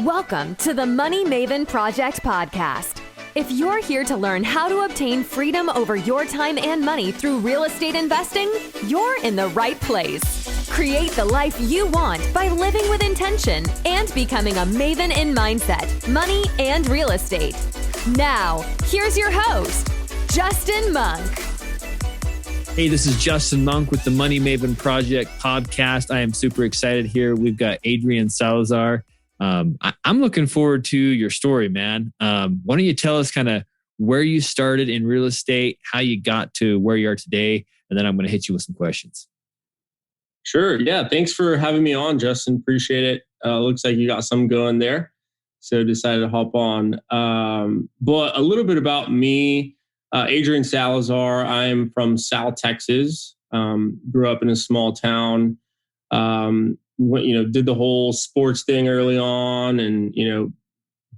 Welcome to the Money Maven Project podcast. If you're here to learn how to obtain freedom over your time and money through real estate investing, you're in the right place. Create the life you want by living with intention and becoming a maven in mindset, money, and real estate. Now, here's your host, Justin Monk. Hey, this is Justin Monk with the Money Maven Project podcast. I am super excited here. We've got Adrian Salazar. I'm looking forward to your story, man. Why don't you tell us kind of where you started in real estate, how you got to where you are today, and then I'm going to hit you with some questions. Sure. Yeah. Thanks for having me on, Justin. Appreciate it. Looks like you got some going there. So decided to hop on. But a little bit about me. Adrian Salazar. I'm from South Texas. Grew up in a small town. Did the whole sports thing early on, and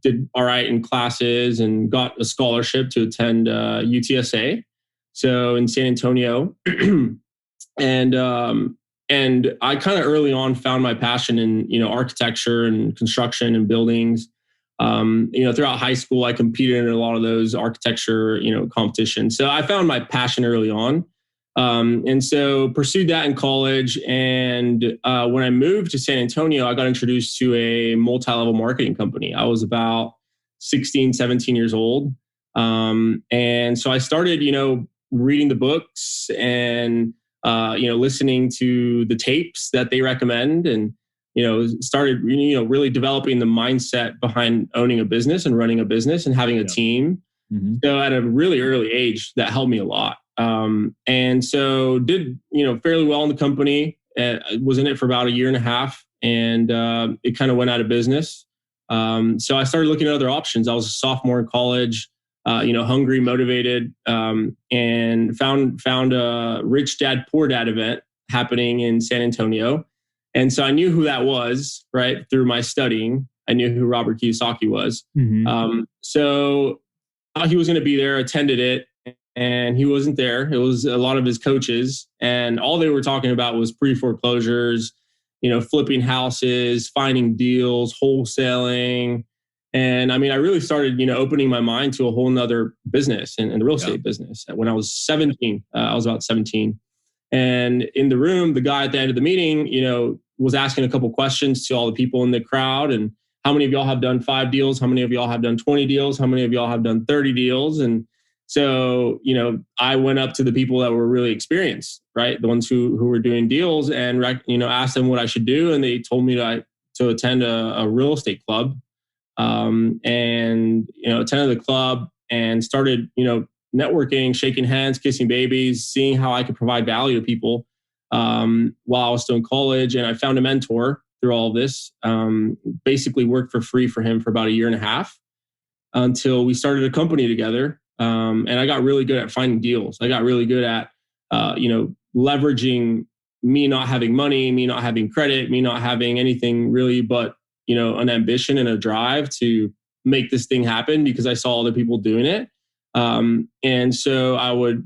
did all right in classes, and got a scholarship to attend UTSA. So in San Antonio, and I kind of early on found my passion in architecture and construction and buildings. Throughout high school, I competed in a lot of those architecture, competitions. So I found my passion early on. And so pursued that in college. And when I moved to San Antonio, I got introduced to a multi-level marketing company. I was about 16, 17 years old. And so I started, reading the books and, listening to the tapes that they recommend, and started, really developing the mindset behind owning a business and running a business and having a team. Mm-hmm. So at a really early age, that helped me a lot. And so did, fairly well in the company. Was in it for about a year and a half, and it kind of went out of business. So I started looking at other options. I was a sophomore in college, hungry, motivated, and found a Rich Dad, Poor Dad event happening in San Antonio. And so I knew who that was, right? Through my studying, I knew who Robert Kiyosaki was. Mm-hmm. So he was going to be there, attended it, and he wasn't there. It was a lot of his coaches, and all they were talking about was pre-foreclosures, flipping houses, finding deals, wholesaling. And I mean, I really started, opening my mind to a whole nother business and the real estate business. When I was 17, I was about 17. And in the room, the guy at the end of the meeting, was asking a couple questions to all the people in the crowd. And how many of y'all have done 5 deals? How many of y'all have done 20 deals? How many of y'all have done 30 deals? And so, I went up to the people that were really experienced, right? The ones who were doing deals, and, asked them what I should do. And they told me to attend a real estate club, attended the club and started, networking, shaking hands, kissing babies, seeing how I could provide value to people while I was still in college. And I found a mentor through all of this, basically worked for free for him for about a year and a half until we started a company together. And I got really good at finding deals. I got really good at, leveraging me not having money, me not having credit, me not having anything really but, an ambition and a drive to make this thing happen because I saw other people doing it. And so I would,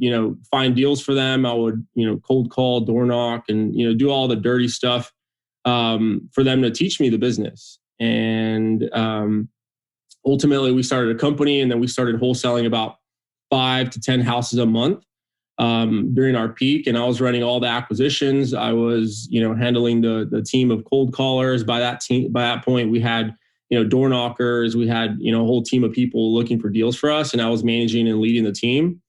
find deals for them. I would, cold call, door knock, and, do all the dirty stuff for them to teach me the business. And ultimately, we started a company, and then we started wholesaling about 5 to 10 houses a month during our peak. And I was running all the acquisitions. I was, handling the team of cold callers. By that point, we had door knockers. We had, a whole team of people looking for deals for us, and I was managing and leading the team.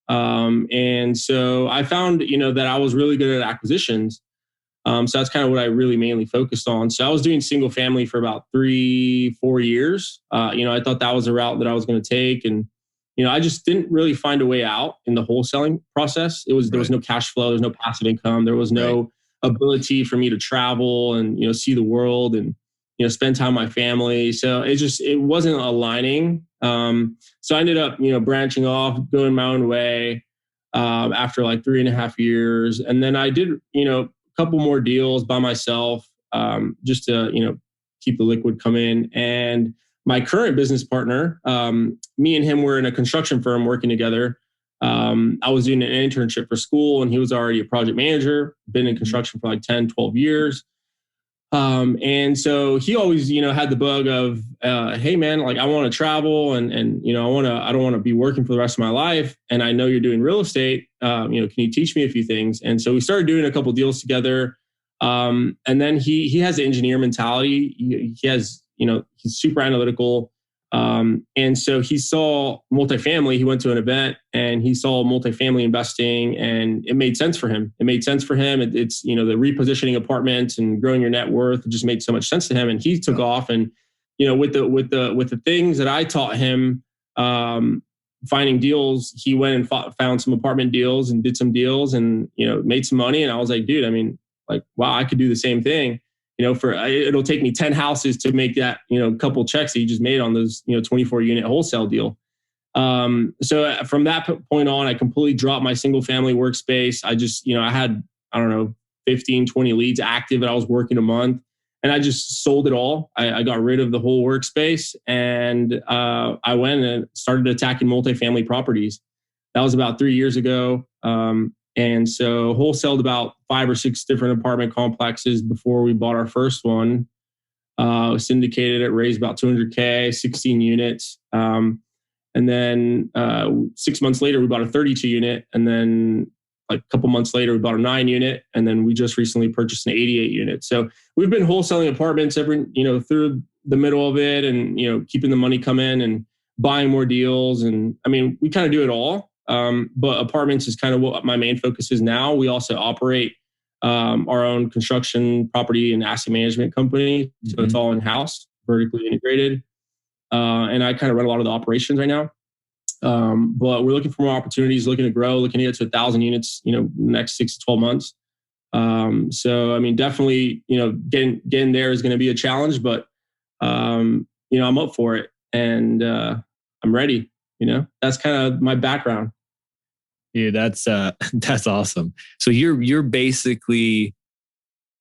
And so I found, that I was really good at acquisitions. So that's kind of what I really mainly focused on. So I was doing single family for about 3-4 years. I thought that was a route that I was going to take. And, I just didn't really find a way out in the wholesaling process. There was no cash flow. There was no passive income. There was no ability for me to travel and, see the world and, spend time with my family. So it wasn't aligning. So I ended up, branching off, going my own way after like 3.5 years. And then I did, a couple more deals by myself just to, keep the liquid coming. And my current business partner, me and him were in a construction firm working together. I was doing an internship for school, and he was already a project manager, been in construction for like 10, 12 years. And so he always, had the bug of, hey man, like I want to travel and, I don't want to be working for the rest of my life. And I know you're doing real estate. Can you teach me a few things? And so we started doing a couple deals together. And then he has the engineer mentality. He has, he's super analytical. And so he saw multifamily. He went to an event and he saw multifamily investing, and it made sense for him. It's the repositioning apartments and growing your net worth. It just made so much sense to him. And he took off. And with the things that I taught him, finding deals, he went and found some apartment deals and did some deals and made some money. And I was like, dude, I mean, like, wow, I could do the same thing. It'll take me 10 houses to make that, couple checks that you just made on those, 24 unit wholesale deal. So from that point on, I completely dropped my single family workspace. I just, I had, 15, 20 leads active and I was working a month, and I just sold it all. I got rid of the whole workspace, and I went and started attacking multifamily properties. That was about 3 years ago. And so wholesaled about 5 or 6 different apartment complexes before we bought our first one. Syndicated it, raised about $200K, 16 units. And then 6 months later, we bought a 32 unit. And then like a couple months later, we bought a 9 unit. And then we just recently purchased an 88 unit. So we've been wholesaling apartments through the middle of it, and, keeping the money come in and buying more deals. And I mean, we kind of do it all. But apartments is kind of what my main focus is now. We also operate our own construction, property, and asset management company. So it's all in-house, vertically integrated. And I kind of run a lot of the operations right now. But we're looking for more opportunities, looking to grow, looking to get to 1,000 units, next 6 to 12 months. So, I mean, definitely, getting there is going to be a challenge, but, I'm up for it, and I'm ready. That's kind of my background. Yeah, that's awesome. So you're basically,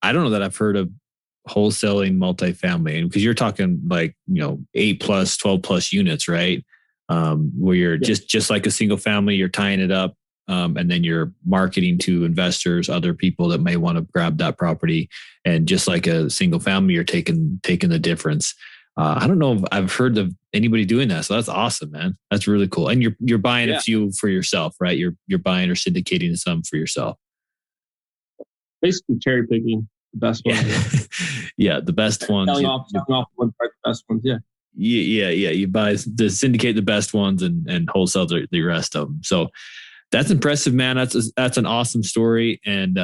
I don't know that I've heard of wholesaling multifamily, because you're talking like 8 plus, 12 plus units, right? Where you're just like a single family, you're tying it up, and then you're marketing to investors, other people that may want to grab that property, and just like a single family, you're taking the difference. I don't know if I've heard of anybody doing that. So that's awesome, man. That's really cool. And you're buying a few for yourself, right? You're buying or syndicating some for yourself. Basically cherry picking the best ones. Yeah, the best ones. Selling off one part, the best ones, yeah. Yeah. You syndicate the best ones and wholesale the rest of them. So that's impressive, man. That's an awesome story. And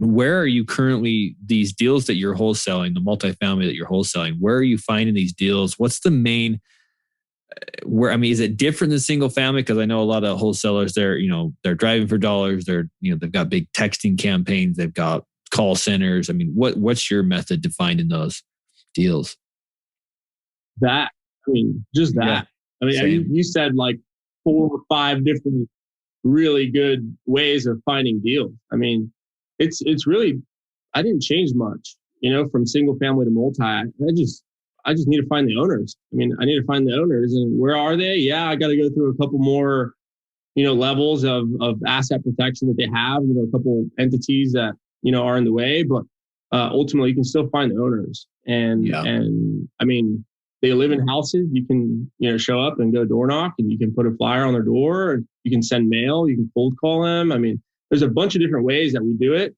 where are you currently, these deals that you're wholesaling, the multifamily that you're wholesaling, where are you finding these deals? What's the main, is it different than single family? Because I know a lot of wholesalers, they're driving for dollars. They've got big texting campaigns. They've got call centers. I mean, what's your method to finding those deals? Just that. Yeah, you said like 4 or 5 different really good ways of finding deals. I mean, it's really, I didn't change much, from single family to multi. I just need to find the owners. I need to find the owners, and where are they? Yeah, I got to go through a couple more, levels of asset protection that they have, a couple entities that, are in the way, but ultimately you can still find the owners. And I mean, they live in houses. You can, show up and go door knock, and you can put a flyer on their door, and you can send mail, you can cold call them. I mean, there's a bunch of different ways that we do it.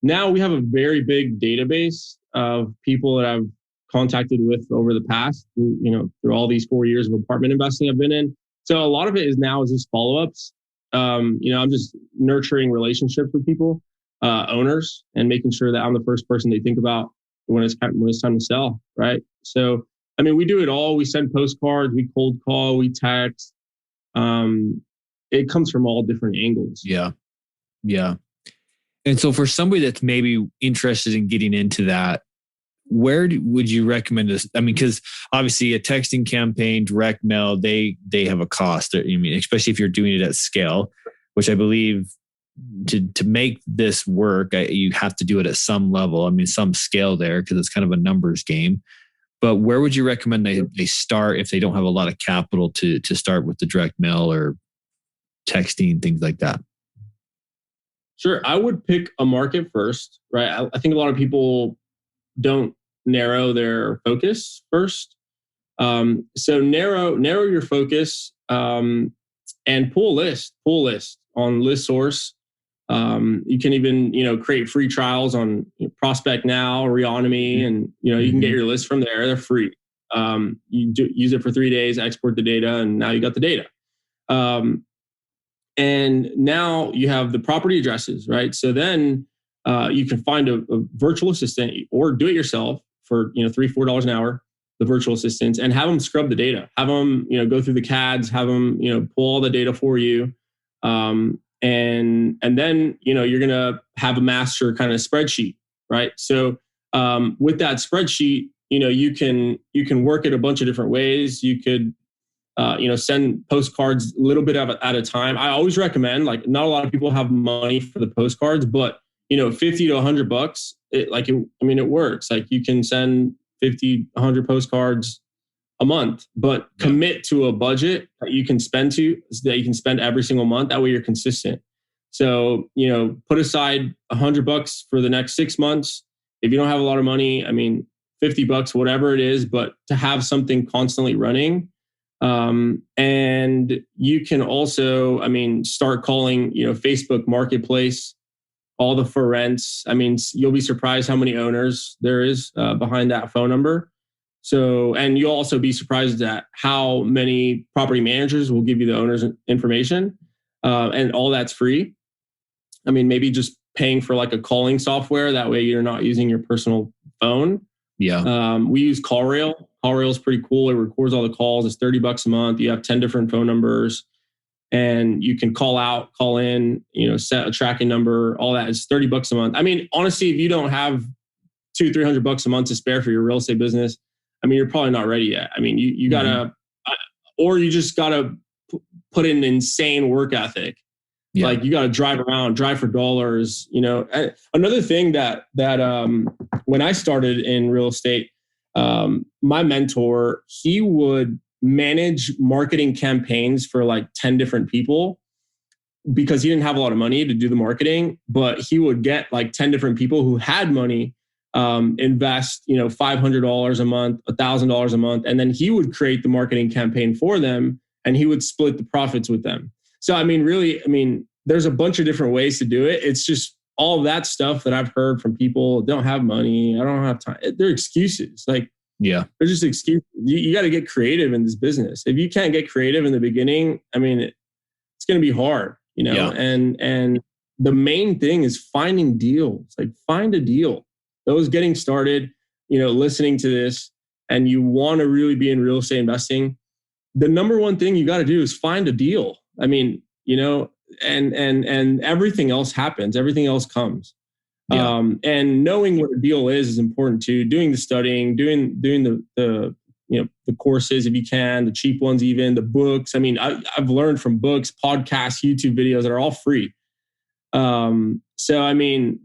Now we have a very big database of people that I've contacted with over the past, through all these 4 years of apartment investing I've been in. So a lot of it is just follow-ups. I'm just nurturing relationships with people, owners, and making sure that I'm the first person they think about when it's time to sell. Right. So, we do it all. We send postcards, we cold call, we text. It comes from all different angles. Yeah. And so for somebody that's maybe interested in getting into that, where would you recommend this? Because obviously a texting campaign, direct mail, they have a cost. Especially if you're doing it at scale, which I believe to make this work, you have to do it at some level. Some scale there, because it's kind of a numbers game. But where would you recommend they start if they don't have a lot of capital to start with the direct mail or texting, things like that? Sure. I would pick a market first, right? I think a lot of people don't narrow their focus first. So narrow your focus, and pull a list on ListSource. You can even, create free trials on Prospect Now, Reonomy, and, you can get your list from there. They're free. Use it for 3 days, export the data, and now you got the data. And now you have the property addresses, right? So then you can find a virtual assistant or do it yourself for $3-4 an hour, the virtual assistants, and have them scrub the data. Have them go through the CADs, have them pull all the data for you, and then you're gonna have a master kind of spreadsheet, right? So with that spreadsheet, you can work it a bunch of different ways. You could send postcards a little bit at a time. I always recommend, like, not a lot of people have money for the postcards, but $50 to $100, it works. Like, you can send 50, 100 postcards a month, but commit to a budget that you can spend every single month. That way you're consistent. So, put aside $100 for the next 6 months. If you don't have a lot of money, $50, whatever it is, but to have something constantly running. And you can also, start calling, Facebook Marketplace, all the for rents. You'll be surprised how many owners there is behind that phone number. So, and you'll also be surprised at how many property managers will give you the owner's information. And all that's free. Maybe just paying for like a calling software. That way you're not using your personal phone. Yeah. We use CallRail. CallRail is pretty cool. It records all the calls. It's $30 a month. You have 10 different phone numbers, and you can call out, call in, set a tracking number, all that. It's $30 a month. Honestly, if you don't have $200-300 a month to spare for your real estate business, you're probably not ready yet. You gotta, or you just gotta put in an insane work ethic. Yeah. Like, you got to drive for dollars. Another thing that when I started in real estate, my mentor, he would manage marketing campaigns for like 10 different people because he didn't have a lot of money to do the marketing, but he would get like 10 different people who had money, invest, $500 a month, $1,000 a month. And then he would create the marketing campaign for them, and he would split the profits with them. So, there's a bunch of different ways to do it. It's just all of that stuff that I've heard from people. Don't have money. I don't have time. They're excuses. They're just excuses. You got to get creative in this business. If you can't get creative in the beginning, it's going to be hard, and the main thing is finding deals. Like, find a deal. Those getting started, listening to this, and you want to really be in real estate investing, the number one thing you got to do is find a deal. And everything else happens. Everything else comes. Yeah. And knowing what a deal is important too. Doing the studying, doing the courses if you can, the cheap ones, even the books. I've learned from books, podcasts, YouTube videos that are all free. So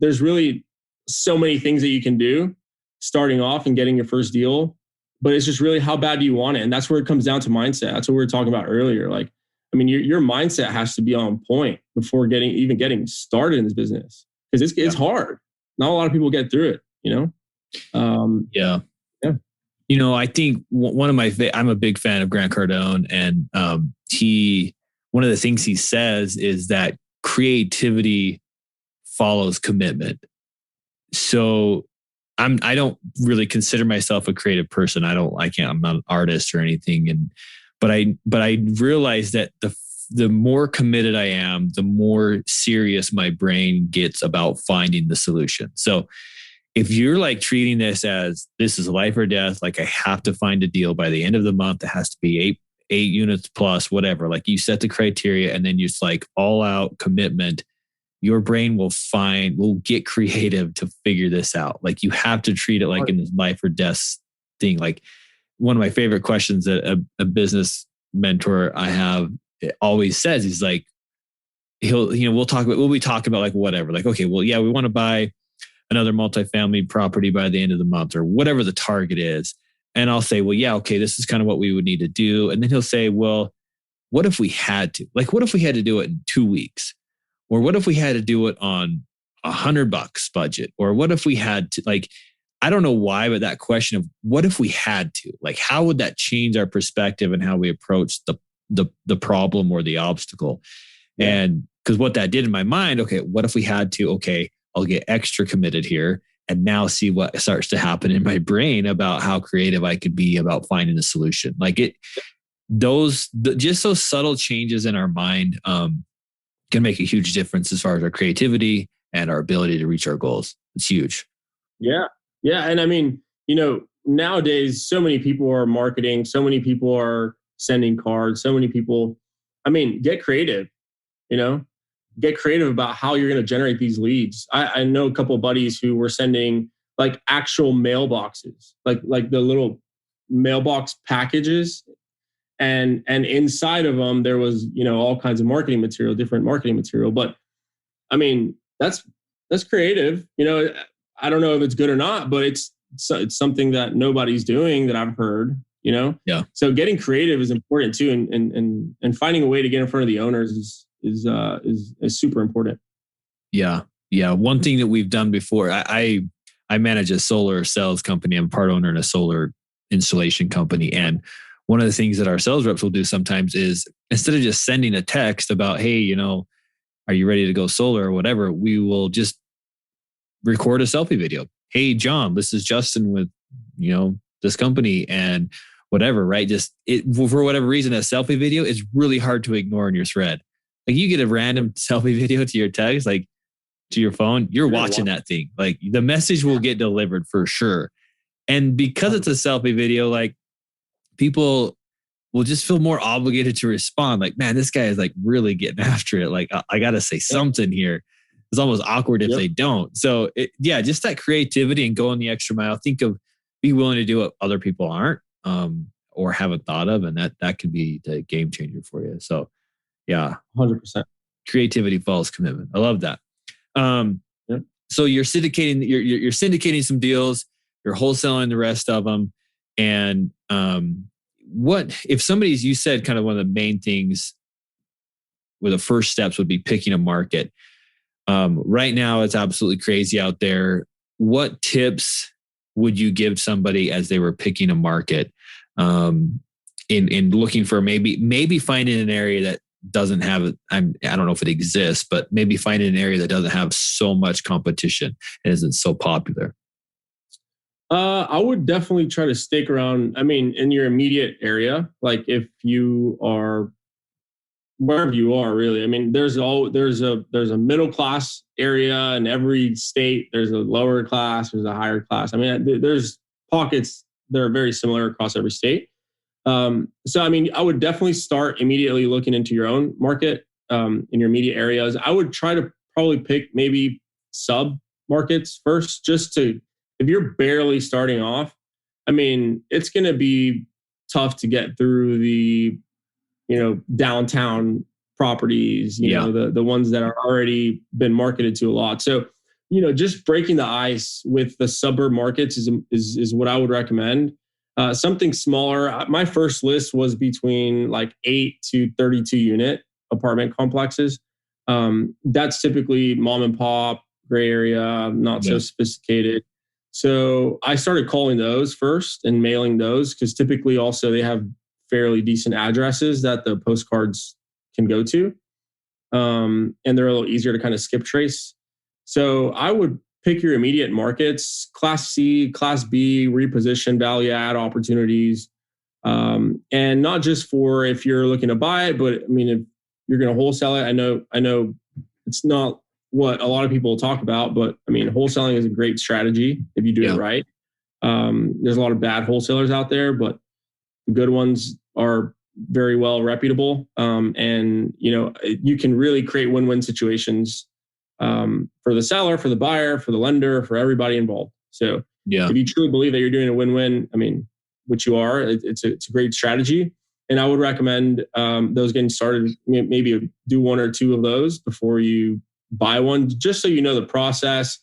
there's really so many things that you can do starting off and getting your first deal, but it's just really how bad do you want it? And that's where it comes down to mindset. That's what we were talking about earlier. Like, your mindset has to be on point before getting started in this business, because it's hard. Not a lot of people get through it, Yeah. I think one of I'm a big fan of Grant Cardone, and one of the things he says is that creativity follows commitment. So I don't really consider myself a creative person. I'm not an artist or anything. But I realize that the more committed I am, the more serious my brain gets about finding the solution. So if you're like treating this as this is life or death, like I have to find a deal by the end of the month, it has to be eight units plus, whatever. Like, you set the criteria and then it's like all out commitment. Your brain will get creative to figure this out. Like, you have to treat it like in this life or death thing. Like, one of my favorite questions that a business mentor I have always says, he's like, we'll be talking about like whatever, like, okay, well, yeah, we want to buy another multifamily property by the end of the month or whatever the target is. And I'll say, well, yeah, okay, this is kind of what we would need to do. And then he'll say, well, what if we had to? Like, what if we had to do it in 2 weeks? Or what if we had to do it on $100 budget? Or what if we had to, like, I don't know why, but that question of what if we had to, like, how would that change our perspective and how we approach the problem or the obstacle? Yeah. And because what that did in my mind, okay, what if we had to, okay, I'll get extra committed here and now see what starts to happen in my brain about how creative I could be about finding a solution. Like just those subtle changes in our mind can make a huge difference as far as our creativity and our ability to reach our goals. It's huge. Yeah. Yeah. And I mean, nowadays, so many people are marketing, so many people are sending cards, so many people, get creative, get creative about how you're going to generate these leads. I know a couple of buddies who were sending like actual mailboxes, like the little mailbox packages. And inside of them, there was, all kinds of marketing material, different marketing material. But that's creative. I don't know if it's good or not, but it's something that nobody's doing that I've heard, Yeah. So getting creative is important too. And finding a way to get in front of the owners is super important. Yeah. Yeah. One thing that we've done before, I manage a solar sales company. I'm part owner in a solar installation company. And one of the things that our sales reps will do sometimes is instead of just sending a text about, hey, are you ready to go solar or whatever, we will just record a selfie video. Hey, John, this is Justin with, this company and whatever, right? For whatever reason, a selfie video is really hard to ignore in your thread. Like you get a random selfie video to your text, like to your phone, you're watching that thing. Like the message will get delivered for sure. And because it's a selfie video, like people will just feel more obligated to respond. Like, man, this guy is like really getting after it. Like I got to say something here. It's almost awkward if they don't. So just that creativity and going the extra mile. Be willing to do what other people aren't or haven't thought of. And that can be the game changer for you. So yeah. 100%. Creativity follows commitment. I love that. So you're syndicating some deals, you're wholesaling the rest of them. And what if somebody's, you said kind of one of the main things where the first steps would be picking a market. Right now, it's absolutely crazy out there. What tips would you give somebody as they were picking a market in looking for maybe finding an area that doesn't have, I don't know if it exists, but maybe finding an area that doesn't have so much competition and isn't so popular? I would definitely try to stake around, in your immediate area. Like if you are wherever you are, really. There's a middle class area in every state. There's a lower class. There's a higher class. There's pockets that are very similar across every state. So I would definitely start immediately looking into your own market in your immediate areas. I would try to probably pick maybe sub markets first, just to, if you're barely starting off, it's going to be tough to get through the downtown properties, the ones that are already been marketed to a lot. So, just breaking the ice with the suburb markets is what I would recommend. Something smaller. My first list was between like 8 to 32 unit apartment complexes. That's typically mom and pop, gray area, not so sophisticated. So I started calling those first and mailing those because typically also they have fairly decent addresses that the postcards can go to. And they're a little easier to kind of skip trace. So I would pick your immediate markets, Class C, Class B, reposition, value add opportunities. And not just for if you're looking to buy it, but if you're going to wholesale it, I know it's not what a lot of people talk about, but wholesaling is a great strategy if you do it right. There's a lot of bad wholesalers out there, but the good ones are very well reputable. And you can really create win-win situations for the seller, for the buyer, for the lender, for everybody involved. So if you truly believe that you're doing a win-win, which you are, it's a great strategy. And I would recommend those getting started, maybe do one or two of those before you buy one, just so you know the process.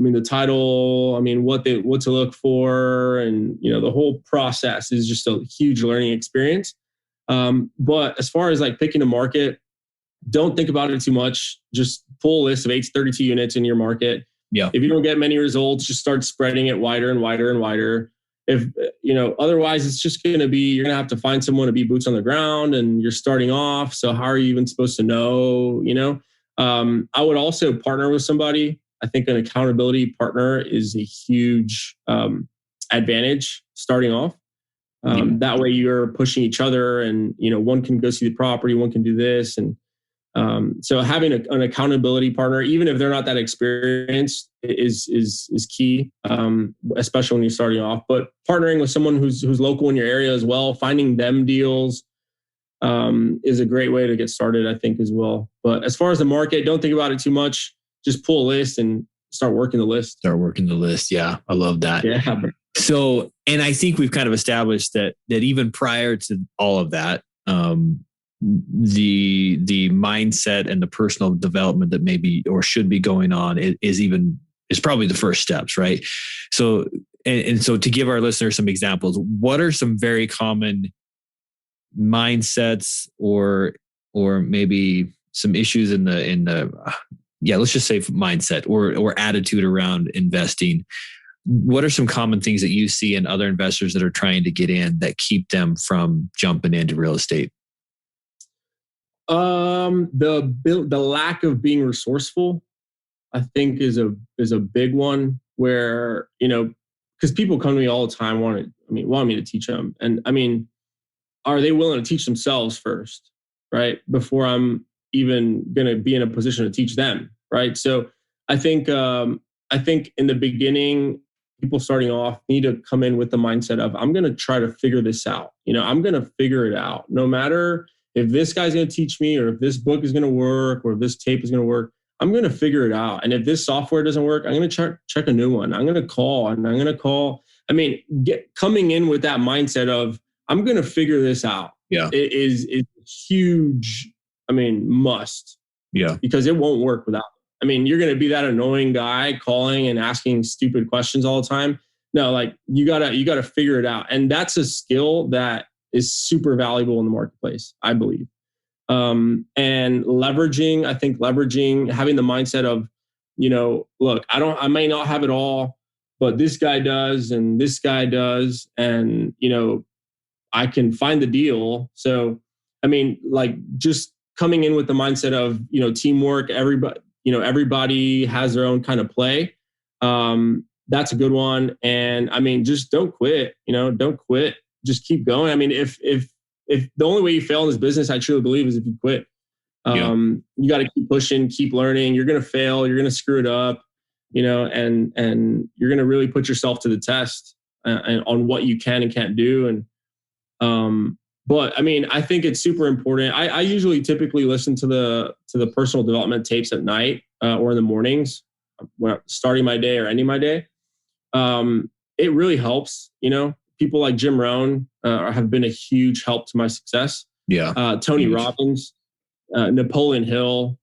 The title, what to look for, and the whole process is just a huge learning experience. But as far as like picking a market, don't think about it too much. Just pull a list of 8 to 32 units in your market. Yeah. If you don't get many results, just start spreading it wider and wider and wider. If, otherwise it's just going to be, you're going to have to find someone to be boots on the ground and you're starting off. So how are you even supposed to know, I would also partner with somebody. I think an accountability partner is a huge advantage starting off. That way you're pushing each other and, one can go see the property, one can do this. And so having an accountability partner, even if they're not that experienced, is key, especially when you're starting off. But partnering with someone who's local in your area as well, finding them deals is a great way to get started, I think, as well. But as far as the market, don't think about it too much. Just pull a list and start working the list. Yeah, I love that. Yeah. So, and I think we've kind of established that even prior to all of that, the mindset and the personal development that maybe or should be going on is probably the first steps, right? So, and so to give our listeners some examples, what are some very common mindsets or maybe some issues in the let's just say mindset or attitude around investing? What are some common things that you see in other investors that are trying to get in that keep them from jumping into real estate? The lack of being resourceful, I think, is a big one where, because people come to me all the time want me to teach them. And are they willing to teach themselves first, right? Before I'm even going to be in a position to teach them, right? So I think in the beginning, people starting off need to come in with the mindset of, I'm going to try to figure this out. I'm going to figure it out. No matter if this guy's going to teach me or if this book is going to work or if this tape is going to work, I'm going to figure it out. And if this software doesn't work, I'm going to check a new one. I'm going to call. Coming in with that mindset of, I'm going to figure this out. Yeah. It is huge. Must. Yeah. Because it won't work without it. You're going to be that annoying guy calling and asking stupid questions all the time. No, you gotta figure it out. And that's a skill that is super valuable in the marketplace, I believe. And leveraging, having the mindset of, look, I may not have it all, but this guy does, and this guy does. And, I can find the deal. So, just coming in with the mindset of, teamwork, everybody has their own kind of play. That's a good one. And just don't quit, don't quit. Just keep going. If the only way you fail in this business, I truly believe, is if you quit. You got to keep pushing, keep learning. You're going to fail. You're going to screw it up, and you're going to really put yourself to the test and on what you can and can't do. And, but I think it's super important. I usually typically listen to the personal development tapes at night or in the mornings when I'm starting my day or ending my day. It really helps. People like Jim Rohn have been a huge help to my success. Yeah. Tony Robbins, Napoleon Hill,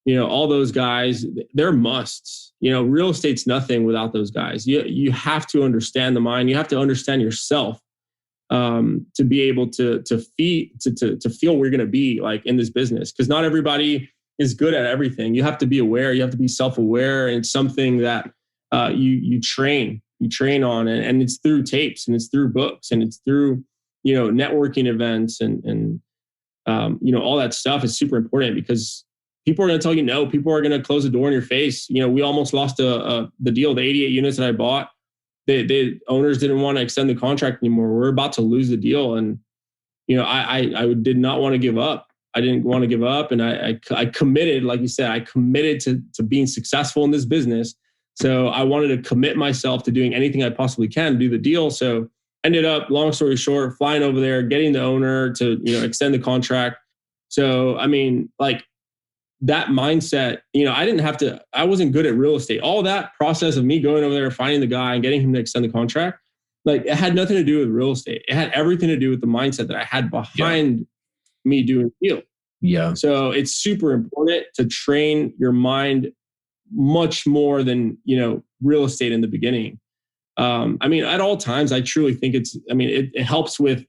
all those guys, they're musts. Real estate's nothing without those guys. You have to understand the mind. You have to understand yourself to be able to feel where you're going to be in this business. Because not everybody is good at everything. You have to be aware. You have to be self-aware. And it's something that you train on, and it's through tapes, and it's through books, and it's through networking events, and all that stuff is super important, because people are going to tell you no. People are going to close the door in your face. We almost lost the deal, the 88 units that I bought. The owners didn't want to extend the contract anymore. We're about to lose the deal, and I did not want to give up. I didn't want to give up, and I committed, like you said, I committed to being successful in this business. So I wanted to commit myself to doing anything I possibly can to do the deal. So ended up, long story short, flying over there, getting the owner to extend the contract. So that mindset, I wasn't good at real estate. All that process of me going over there, finding the guy and getting him to extend the contract, it had nothing to do with real estate. It had everything to do with the mindset that I had behind me doing the deal. Yeah. So it's super important to train your mind much more than, real estate in the beginning. At all times, I truly think it helps with,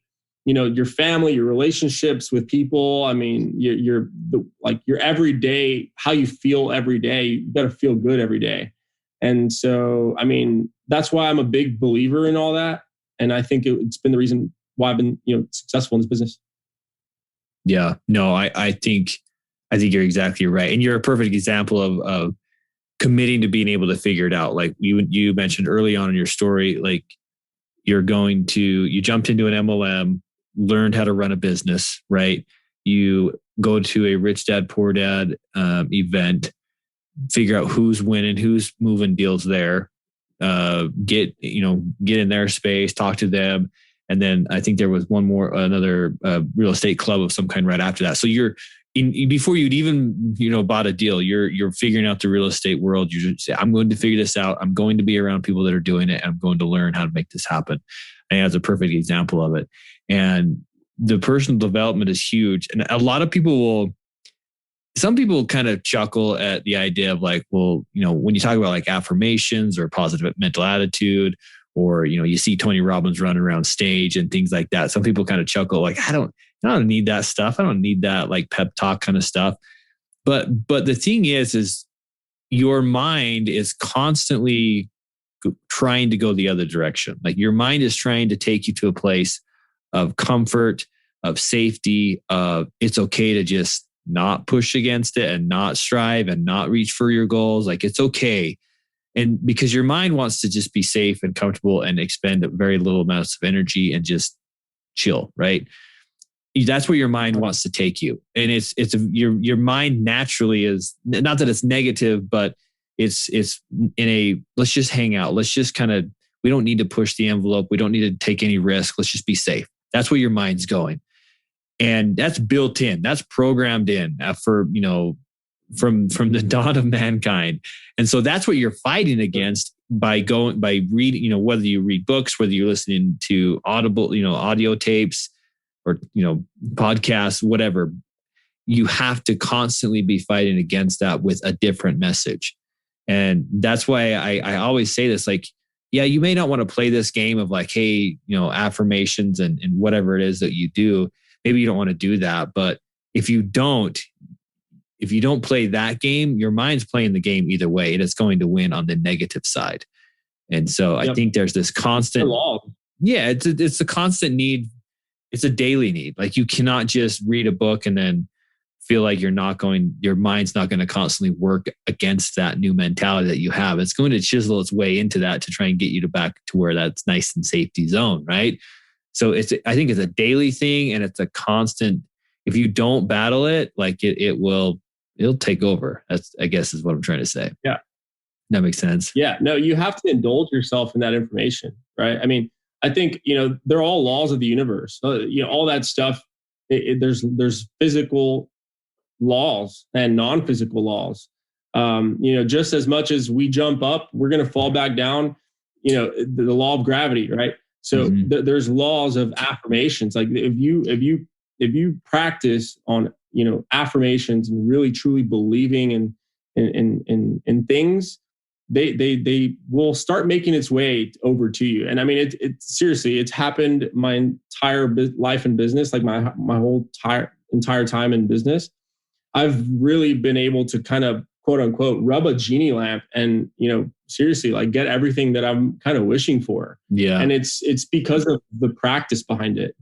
your family, your relationships with people. I mean, your everyday, how you feel every day. You got to feel good every day. And so, I mean, that's why I'm a big believer in all that. And I think it's been the reason why I've been, successful in this business. Yeah, no, I think you're exactly right. And you're a perfect example of committing to being able to figure it out. Like you mentioned early on in your story, like you jumped into an MLM, learned how to run a business, right? You go to a Rich Dad, Poor Dad event, figure out who's winning, who's moving deals there, get in their space, talk to them. And then I think there was another real estate club of some kind right after that. So before you'd even, bought a deal, you're figuring out the real estate world. You just say, I'm going to figure this out. I'm going to be around people that are doing it. And I'm going to learn how to make this happen. And that's a perfect example of it. And the personal development is huge. And a lot of some people kind of chuckle at the idea of like, well, when you talk about like affirmations or positive mental attitude, or, you see Tony Robbins running around stage and things like that. Some people kind of chuckle like, I don't need that stuff. I don't need that like pep talk kind of stuff. But the thing is your mind is constantly trying to go the other direction. Like your mind is trying to take you to a place of comfort, of safety, of it's okay to just not push against it and not strive and not reach for your goals. Like it's okay. And because your mind wants to just be safe and comfortable and expend very little amounts of energy and just chill, right? That's where your mind wants to take you. And your mind naturally is not that it's negative, but it's in a, let's just hang out. Let's just we don't need to push the envelope. We don't need to take any risk. Let's just be safe. That's where your mind's going. And that's built in, that's programmed in from the dawn of mankind. And so that's what you're fighting against by reading, whether you read books, whether you're listening to audio tapes or, podcasts, whatever, you have to constantly be fighting against that with a different message. And that's why I always say this, like, yeah, you may not want to play this game of like, hey, affirmations and whatever it is that you do. Maybe you don't want to do that. But if you don't play that game, your mind's playing the game either way, and it's going to win on the negative side. And so I think there's this constant, it's a constant need. It's a daily need. Like you cannot just read a book and then feel like your mind's not going to constantly work against that new mentality that you have. It's going to chisel its way into that to try and get you back to where that's nice and safety zone, right? So I think it's a daily thing, and it's a constant. If you don't battle it, like it'll take over. That's, I guess, is what I'm trying to say. Yeah. That makes sense. Yeah. No, you have to indulge yourself in that information, right? I mean, I think, they're all laws of the universe. All that stuff, there's physical laws and non-physical laws. Just as much as we jump up, we're going to fall back down, the law of gravity, right? So there's laws of affirmations. Like if you practice on, affirmations and really truly believing in things, they will start making its way over to you. And I mean, it seriously, it's happened my entire life in business, like my whole entire time in business. I've really been able to kind of quote unquote rub a genie lamp and, seriously, like get everything that I'm kind of wishing for. Yeah. And it's because of the practice behind it.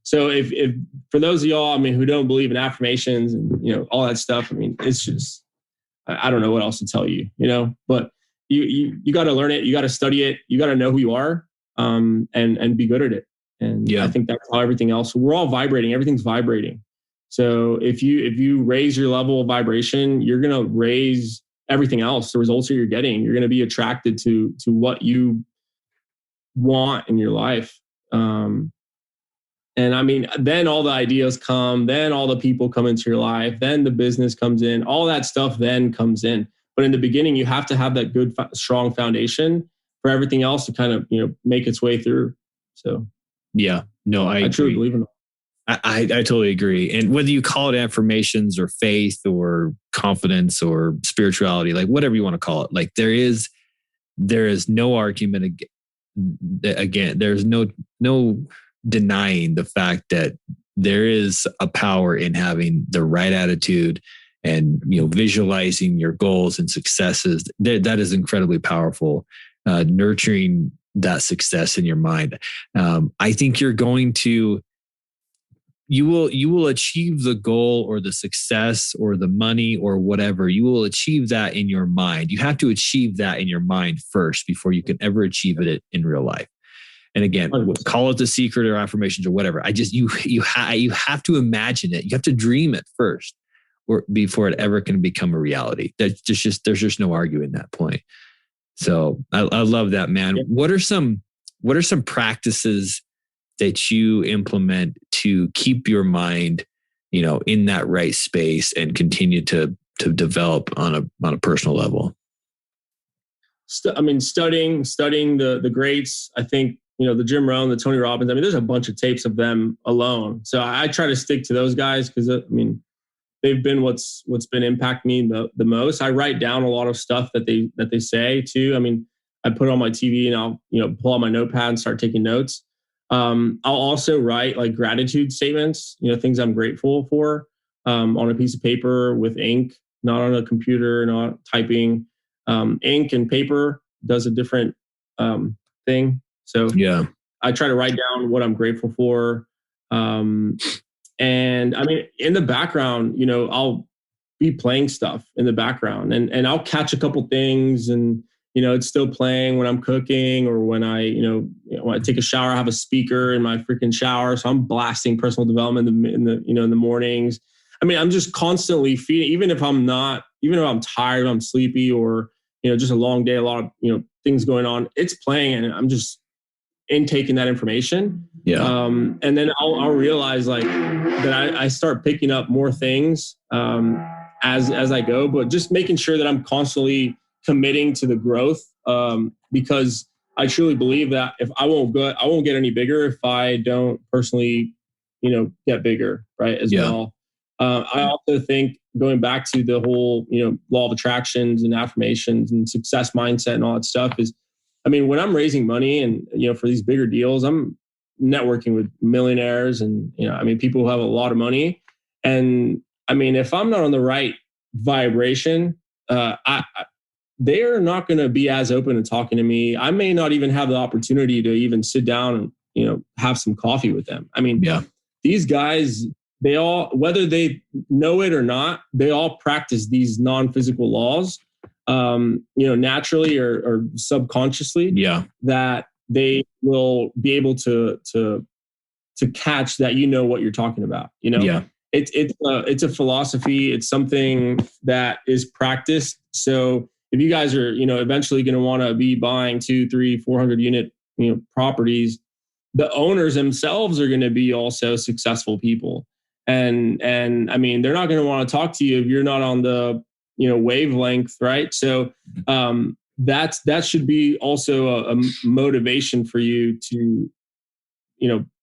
So if for those of y'all, I mean, who don't believe in affirmations and, all that stuff, I mean, it's just, I don't know what else to tell you, but you got to learn it. You got to study it. You got to know who you are, and be good at it. And I think that's how everything else, we're all vibrating. Everything's vibrating. So if you raise your level of vibration, you're going to raise everything else. The results that you're getting, you're going to be attracted to what you want in your life. And I mean, then all the ideas come, then all the people come into your life, then the business comes in, all that stuff then comes in. But in the beginning, you have to have that good, strong foundation for everything else to kind of, make its way through. So yeah, no, I truly believe in it. I totally agree. And whether you call it affirmations or faith or confidence or spirituality, like whatever you want to call it, like there is no argument again. There's no denying the fact that there is a power in having the right attitude and, visualizing your goals and successes. That is incredibly powerful. Nurturing that success in your mind. I think you will achieve the goal or the success or the money or whatever. You will achieve that in your mind. You have to achieve that in your mind first before you can ever achieve it in real life. And again, call it the secret or affirmations or whatever. You have to imagine it. You have to dream it first, or before it ever can become a reality. There's just no arguing that point. So I love that, man. Yeah. What are some practices that you implement to keep your mind, in that right space and continue to develop on a personal level? Studying the greats. I think, the Jim Rohn, the Tony Robbins. There's a bunch of tapes of them alone. So I try to stick to those guys because they've been what's been impacting me the most. I write down a lot of stuff that they say too. I put it on my TV and I'll pull out my notepad and start taking notes. I'll also write like gratitude statements, things I'm grateful for, on a piece of paper with ink, not on a computer, not typing. Ink and paper does a different thing. So yeah, I try to write down what I'm grateful for. And in the background, I'll be playing stuff in the background and I'll catch a couple things and, it's still playing when I'm cooking or when when I take a shower, I have a speaker in my freaking shower. So I'm blasting personal development in the mornings. I'm just constantly feeding, even if I'm tired, I'm sleepy or, just a long day, a lot of, things going on, it's playing and I'm just intaking that information. Yeah. And then I'll realize like that I start picking up more things, as I go, but just making sure that I'm constantly committing to the growth. Because I truly believe that if I won't get any bigger if I don't personally, get bigger. Right. As well. I also think going back to the whole, law of attractions and affirmations and success mindset and all that stuff is, when I'm raising money and, for these bigger deals, I'm networking with millionaires and, people who have a lot of money. And if I'm not on the right vibration, they're not going to be as open to talking to me. I may not even have the opportunity to even sit down and, have some coffee with them. These guys, they all, whether they know it or not, they all practice these non-physical laws, naturally or subconsciously. Yeah, that they will be able to catch that what you're talking about. Yeah, it's a philosophy. It's something that is practiced. So if you guys are eventually going to want to be buying 200, 300, 400 unit properties, the owners themselves are going to be also successful people. And they're not going to want to talk to you if you're not on the, wavelength. Right. So, that should be also a motivation for you to,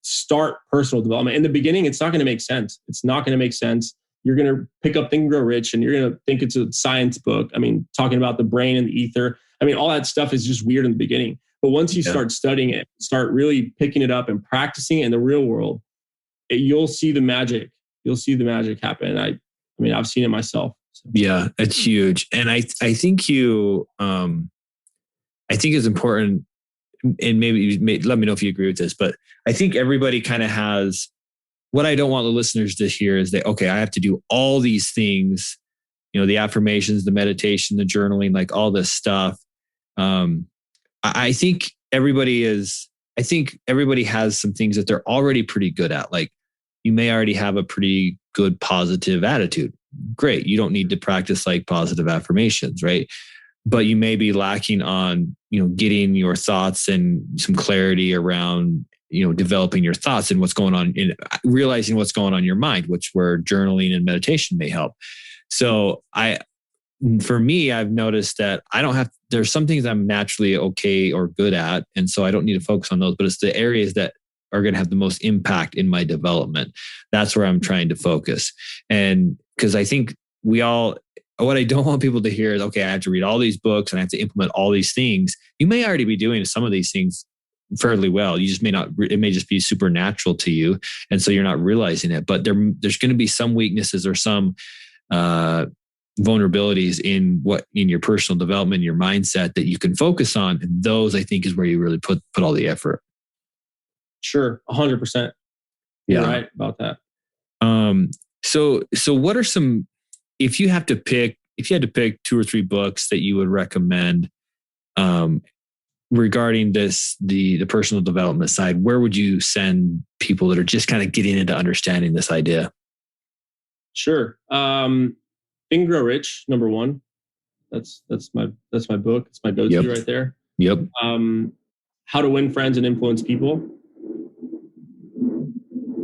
start personal development. In the beginning, it's not going to make sense. It's not going to make sense. You're going to pick up Think and Grow Rich and you're going to think it's a science book. Talking about the brain and the ether. All that stuff is just weird in the beginning. But once you start studying it, start really picking it up and practicing it in the real world, you'll see the magic. You'll see the magic happen. I've seen it myself. So. Yeah, it's huge. And I think I think it's important, and maybe let me know if you agree with this, but I think everybody kind of has, what I don't want the listeners to hear is that, okay, I have to do all these things, the affirmations, the meditation, the journaling, like all this stuff. I think everybody has some things that they're already pretty good at. Like you may already have a pretty good positive attitude. Great. You don't need to practice like positive affirmations, right? But you may be lacking on, getting your thoughts and some clarity around, developing your thoughts and what's going on in realizing what's going on in your mind, which where journaling and meditation may help. So for me, I've noticed that there's some things I'm naturally okay or good at. And so I don't need to focus on those, but it's the areas that are going to have the most impact in my development. That's where I'm trying to focus. And because I think what I don't want people to hear is, okay, I have to read all these books and I have to implement all these things. You may already be doing some of these things fairly well. You just may not, it may just be supernatural to you. And so you're not realizing it, but there's going to be some weaknesses or some, vulnerabilities in your personal development, your mindset that you can focus on. And those, I think, is where you really put all the effort. Sure. 100%. You're right about that. So what are some, if you had to pick 2 or 3 books that you would recommend, regarding the personal development side, where would you send people that are just kind of getting into understanding this idea? Sure. Think and Grow Rich, number 1. That's my book. It's my go-to right there. Yep. How to Win Friends and Influence People.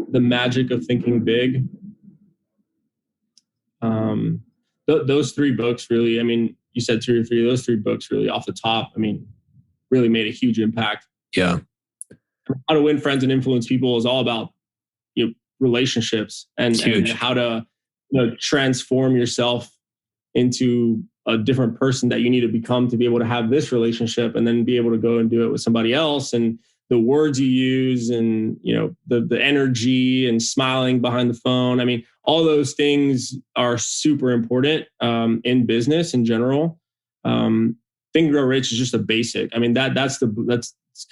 The Magic of Thinking Big. Those 3 books really, I mean, you said 2 or 3, those 3 books really off the top, I mean, really made a huge impact. Yeah. How to Win Friends and Influence People is all about relationships and how to transform yourself into a different person that you need to become to be able to have this relationship, and then be able to go and do it with somebody else. And the words you use, and the energy and smiling behind the phone. I mean, all those things are super important in business in general. Think and Grow Rich is just a basic. I mean, that's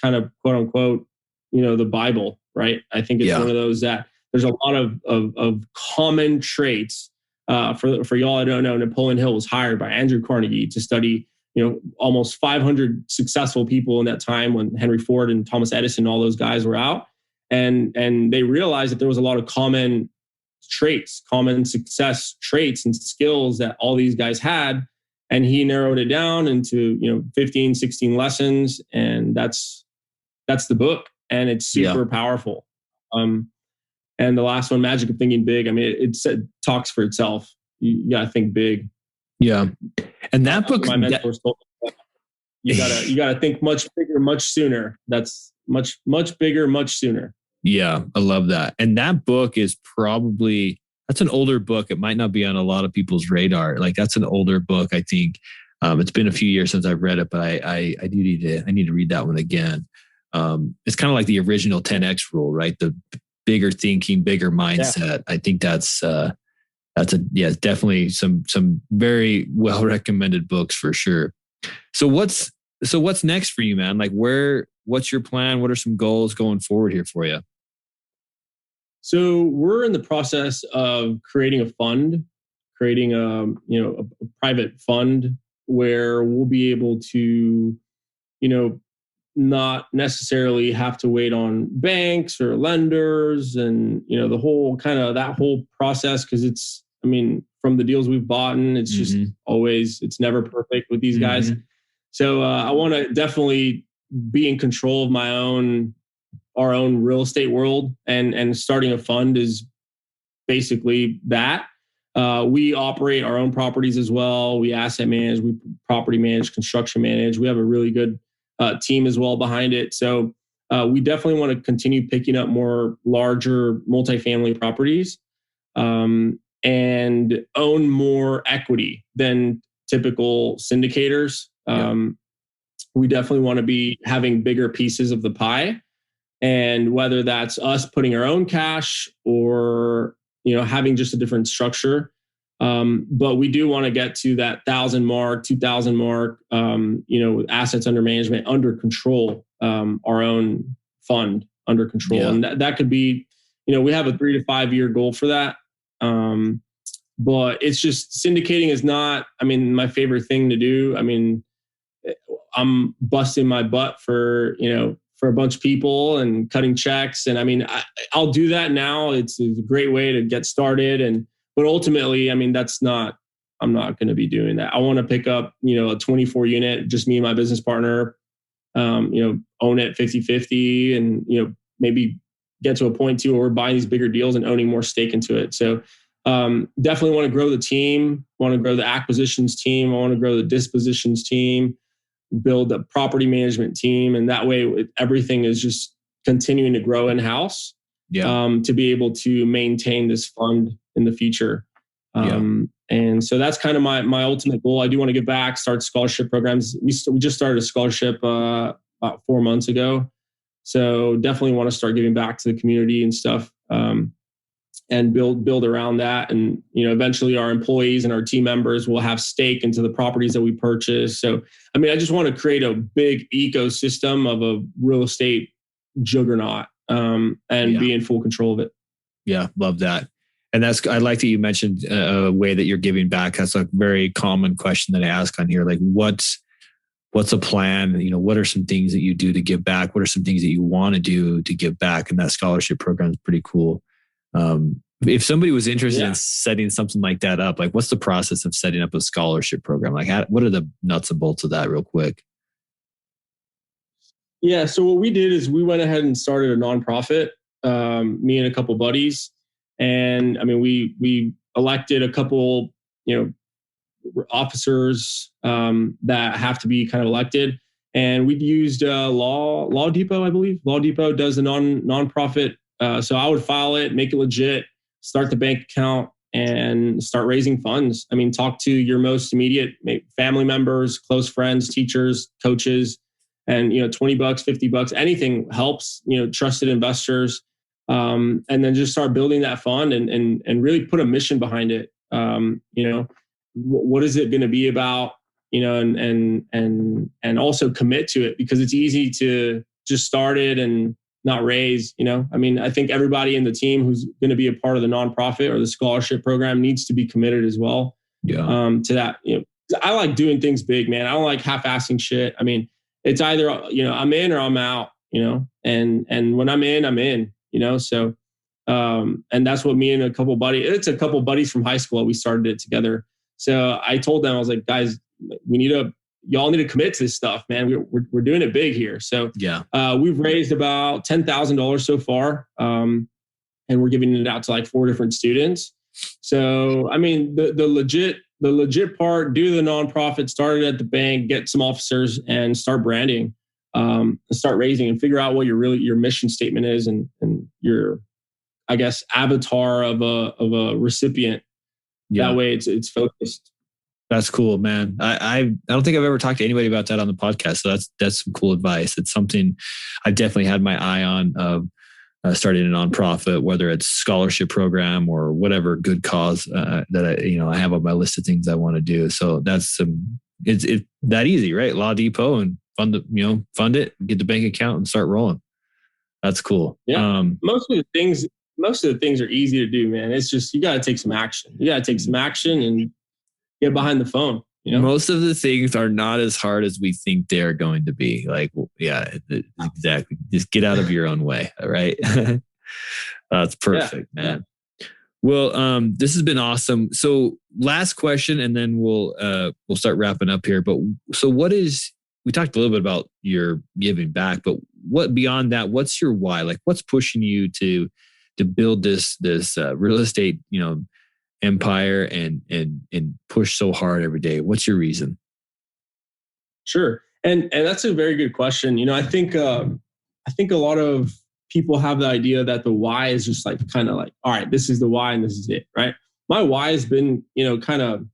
kind of quote unquote, the Bible, right? I think it's one of those that there's a lot of common traits. For y'all I don't know, Napoleon Hill was hired by Andrew Carnegie to study, almost 500 successful people in that time when Henry Ford and Thomas Edison, all those guys were out. And they realized that there was a lot of common traits, common success traits and skills that all these guys had. And he narrowed it down into, 15, 16 lessons. And that's the book. And it's super powerful. And the last one, Magic of Thinking Big. I mean, it talks for itself. You got to think big. Yeah. And that book, my mentors told me, you gotta think much bigger, much sooner. That's much bigger, much sooner. Yeah, I love that. And that book is that's an older book. It might not be on a lot of people's radar. Like, that's an older book, I think. It's been a few years since I've read it, but I need to read that one again. It's kind of like the original 10X rule, right? The bigger thinking, bigger mindset. Yeah. I think that's definitely some very well recommended books for sure. So what's next for you, man? Like, what's your plan? What are some goals going forward here for you? So we're in the process of creating a fund, a private fund where we'll be able to, not necessarily have to wait on banks or lenders and, the whole that whole process. Cause from the deals we've bought, it's just it's never perfect with these guys. So I want to definitely be in control of our own real estate world, and starting a fund is basically that. We operate our own properties as well. We asset manage, we property manage, construction manage. We have a really good team as well behind it. So we definitely want to continue picking up more larger multifamily properties and own more equity than typical syndicators. We definitely want to be having bigger pieces of the pie. And whether that's us putting our own cash or, having just a different structure. But we do want to get to that 1,000 mark, 2,000 mark, with assets under management, under control, our own fund under control. Yeah. And that could be, we have a 3 to 5 year goal for that. But it's just syndicating is not, my favorite thing to do. I'm busting my butt for a bunch of people and cutting checks. And I'll do that now. It's a great way to get started. But ultimately, I'm not going to be doing that. I want to pick up, a 24 unit, just me and my business partner, own it 50-50 and, maybe get to a point too where we're buying these bigger deals and owning more stake into it. So definitely want to grow the team, want to grow the acquisitions team. I want to grow the dispositions team, build a property management team. And that way everything is just continuing to grow in-house to be able to maintain this fund in the future. And so that's kind of my ultimate goal. I do want to give back, start scholarship programs. We just started a scholarship about 4 months ago. So definitely want to start giving back to the community and stuff, and build around that. And, eventually our employees and our team members will have stake into the properties that we purchase. So, I mean, I just want to create a big ecosystem of a real estate juggernaut, and be in full control of it. Yeah, love that. And I like that you mentioned a way that you're giving back. That's a very common question that I ask on here. Like, what's a plan? What are some things that you do to give back? What are some things that you want to do to give back? And that scholarship program is pretty cool. If somebody was interested in setting something like that up, like what's the process of setting up a scholarship program? Like what are the nuts and bolts of that real quick? Yeah. So what we did is we went ahead and started a nonprofit, me and a couple buddies. And I mean, we elected a couple, officers that have to be kind of elected. And we used Law Depot, I believe. Law Depot does a nonprofit. So I would file it, make it legit, start the bank account, and start raising funds. I mean, talk to your most immediate family members, close friends, teachers, coaches, and $20, $50, anything helps. Trusted investors, and then just start building that fund and really put a mission behind it. What is it going to be about? And also commit to it, because it's easy to just start it and not raise. I mean, I think everybody in the team who's going to be a part of the nonprofit or the scholarship program needs to be committed as well. Yeah. To that. I like doing things big, man. I don't like half-assing shit. I mean, it's either I'm in or I'm out. And when I'm in. So and that's what me and it's a couple buddies from high school. We started it together. So I told them, I was like, guys, y'all need to commit to this stuff, man. We're doing it big here. So we've raised about $10,000 so far. And we're giving it out to like 4 different students. So, I mean, the legit part, do the nonprofit, start it at the bank, get some officers and start branding, start raising and figure out what your mission statement is and your, I guess, avatar of a recipient. Yeah. That way it's focused. That's cool, man. I don't think I've ever talked to anybody about that on the podcast. So that's some cool advice. It's something I've definitely had my eye on of starting a nonprofit, whether it's scholarship program or whatever good cause that I have on my list of things I want to do. So that's it's that easy, right? Law Depot and fund it, get the bank account and start rolling. That's cool. Yeah. Most of the things are easy to do, man. It's just, you got to take some action. And get behind the phone. Most of the things are not as hard as we think they're going to be. Like, exactly. Just get out of your own way. All right. That's perfect, man. Yeah. Well, this has been awesome. So last question, and then we'll start wrapping up here. But so we talked a little bit about your giving back, but what beyond that, what's your why? Like what's pushing you to build this real estate, empire and push so hard every day? What's your reason? Sure. And that's a very good question. I think a lot of people have the idea that the why is just like kind of like, all right, this is the why and this is it, right? My why has been, kind of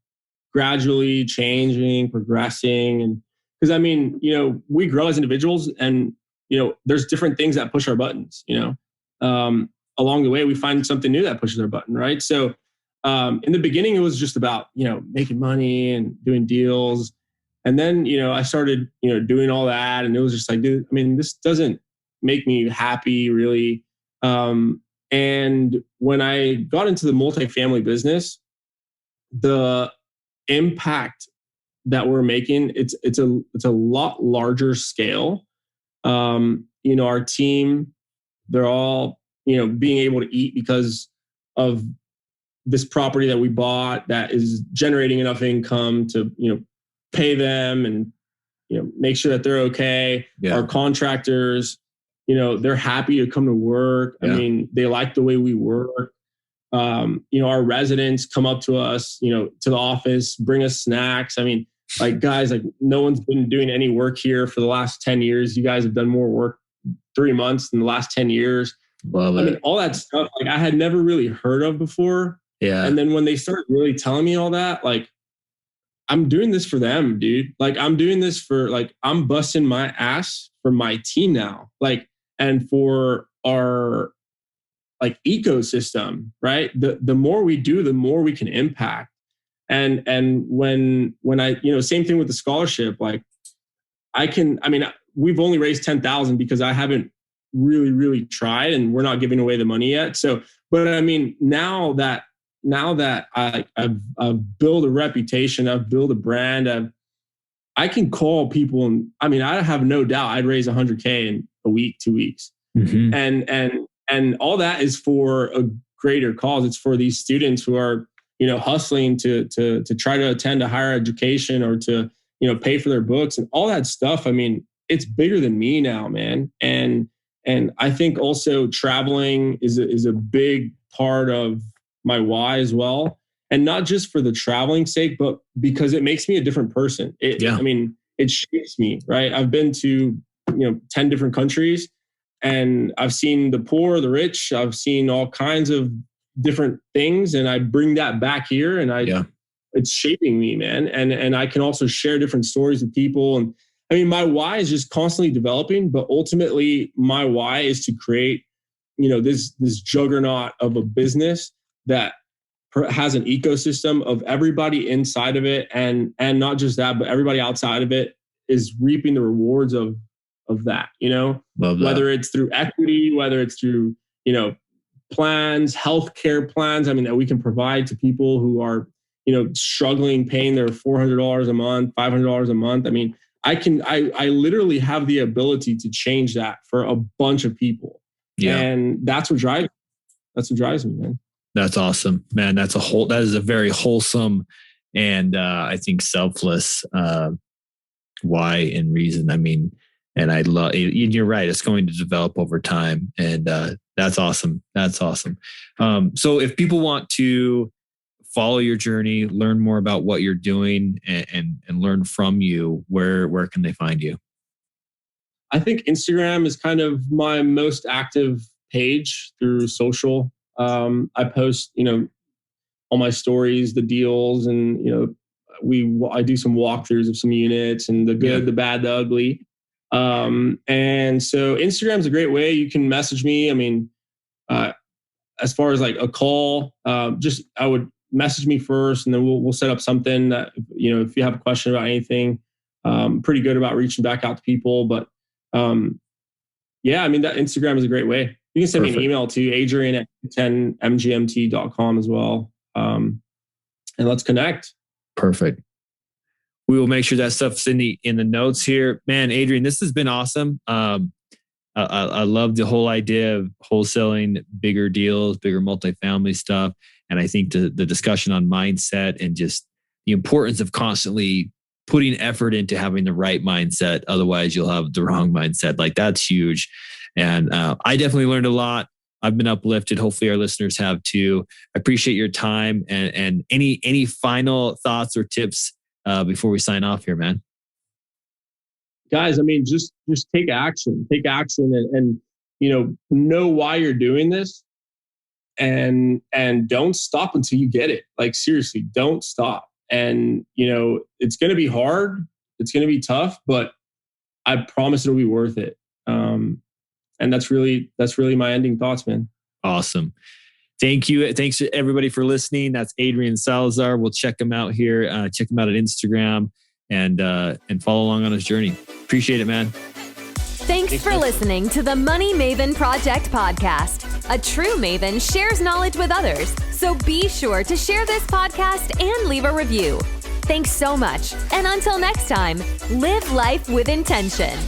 gradually changing, progressing. And because I mean, we grow as individuals and, there's different things that push our buttons, along the way, we find something new that pushes our button, right? So in the beginning, it was just about, making money and doing deals. And then, I started, doing all that. And it was just like, dude, I mean, this doesn't make me happy really. And when I got into the multifamily business, the impact that we're making, it's a lot larger scale. Our team, they're all, being able to eat because of this property that we bought that is generating enough income to, pay them and, make sure that they're okay. Yeah. Our contractors, they're happy to come to work. Yeah. I mean, they like the way we work. Our residents come up to us, to the office, bring us snacks. I mean, like guys, like no one's been doing any work here for the last 10 years. You guys have done more work 3 months in the last 10 years. Love it. I mean, all that stuff, like I had never really heard of before. Yeah. And then when they started really telling me all that, like, I'm doing this for them, dude. Like I'm doing this for, like, I'm busting my ass for my team now. Like, and for our like ecosystem, right? The more we do, the more we can impact. And when I, same thing with the scholarship, like we've only raised 10,000 because I haven't really tried, and we're not giving away the money yet. So, but I mean, now that I've built a reputation, I've built a brand, I can call people, and I have no doubt I'd raise 100K in a week, 2 weeks. Mm-hmm. And all that is for a greater cause. It's for these students who are, hustling to try to attend a higher education or to, pay for their books and all that stuff. I mean, it's bigger than me now, man. And I think also traveling is a big part of my why as well. And not just for the traveling sake, but because it makes me a different person. It shapes me, right? I've been to, 10 different countries, and I've seen the poor, the rich. I've seen all kinds of different things, and I bring that back here, and it's shaping me, man. And I can also share different stories with people. And my why is just constantly developing, but ultimately my why is to create, this juggernaut of a business that has an ecosystem of everybody inside of it. And not just that, but everybody outside of it is reaping the rewards of that, whether it's through equity, whether it's through, plans, healthcare plans, that we can provide to people who are, struggling, paying their $400 a month, $500 a month. I literally have the ability to change that for a bunch of people. Yeah. And that's what drives me, man. That's awesome, man. That is a very wholesome and I think selfless why and reason. And I love, you're right. It's going to develop over time. And that's awesome. That's awesome. So if people want to follow your journey, learn more about what you're doing and learn from you, where can they find you? I think Instagram is kind of my most active page through social. I post, all my stories, the deals, and, I do some walkthroughs of some units and the good, the bad, the ugly. And so Instagram's a great way. You can message me. As far as like a call, I would message me first, and then we'll set up something that, if you have a question about anything, pretty good about reaching back out to people. But that Instagram is a great way. You can send me an email to adrian@10mgmt.com as well. And let's connect. Perfect. We will make sure that stuff's in the notes here. Man, Adrian, this has been awesome. I love the whole idea of wholesaling bigger deals, bigger multifamily stuff. And I think the discussion on mindset and just the importance of constantly putting effort into having the right mindset. Otherwise, you'll have the wrong mindset. Like, that's huge. And I definitely learned a lot. I've been uplifted. Hopefully our listeners have too. I appreciate your time. And any final thoughts or tips before we sign off here, man? Guys, just take action. Take action and know why you're doing this, and don't stop until you get it. Like, seriously, don't stop. And it's going to be hard. It's going to be tough, but I promise it'll be worth it. And that's really my ending thoughts, man. Awesome. Thank you. Thanks to everybody for listening. That's Adrian Salazar. We'll check him out here. Check him out at Instagram and follow along on his journey. Appreciate it, man. Thanks for listening to the Money Maven Project podcast. A true Maven shares knowledge with others. So be sure to share this podcast and leave a review. Thanks so much. And until next time, live life with intention.